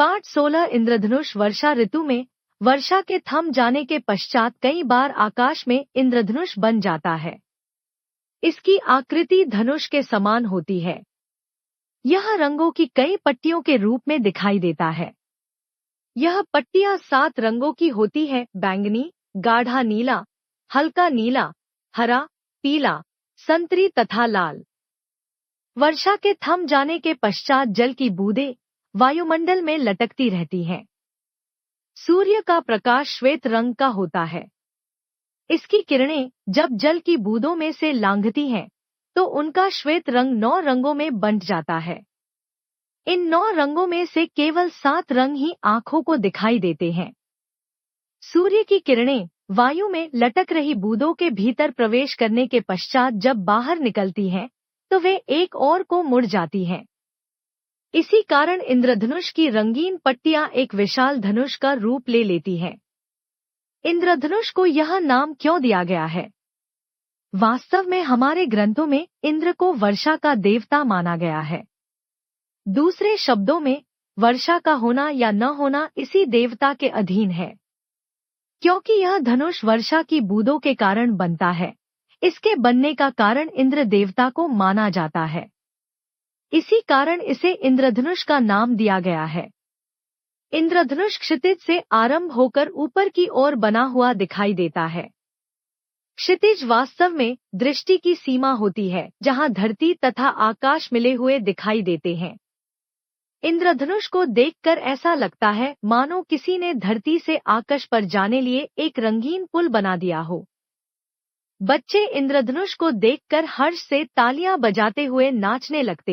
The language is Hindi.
पाठ 16 इंद्रधनुष वर्षा ऋतु में वर्षा के थम जाने के पश्चात कई बार आकाश में इंद्रधनुष बन जाता है। इसकी आकृति धनुष के समान होती है। यह रंगों की कई पट्टियों के रूप में दिखाई देता है। यह पट्टियां 7 रंगों की होती है: बैंगनी, गाढ़ा नीला, हल्का नीला, हरा, पीला, संतरी तथा लाल। वर्षा के थम जाने के पश्चात जल की बूंदें वायुमंडल में लटकती रहती हैं। सूर्य का प्रकाश श्वेत रंग का होता है। इसकी किरणें जब जल की बूंदों में से लांघती हैं, तो उनका श्वेत रंग 9 रंगों में बंट जाता है। इन 9 रंगों में से केवल 7 रंग ही आंखों को दिखाई देते हैं। सूर्य की किरणें वायु में लटक रही बूंदों के भीतर प्रवेश करने के पश्चात जब बाहर निकलती हैं, तो वे एक ओर को मुड़ जाती हैं। इसी कारण इंद्रधनुष की रंगीन पट्टियां एक विशाल धनुष का रूप ले लेती हैं। इंद्रधनुष को यह नाम क्यों दिया गया है? वास्तव में हमारे ग्रंथों में इंद्र को वर्षा का देवता माना गया है। दूसरे शब्दों में, वर्षा का होना या न होना इसी देवता के अधीन है। क्योंकि यह धनुष वर्षा की बूंदों के कारण बनता है, इसके बनने का कारण इंद्र देवता को माना जाता है। इसी कारण इसे इंद्रधनुष का नाम दिया गया है। इंद्रधनुष क्षितिज से आरंभ होकर ऊपर की ओर बना हुआ दिखाई देता है। क्षितिज वास्तव में दृष्टि की सीमा होती है, जहां धरती तथा आकाश मिले हुए दिखाई देते हैं। इंद्रधनुष को देखकर ऐसा लगता है मानो किसी ने धरती से आकाश पर जाने लिए एक रंगीन पुल बना दिया हो। बच्चे इंद्रधनुष को देखकर हर्ष से तालियां बजाते हुए नाचने लगते हैं।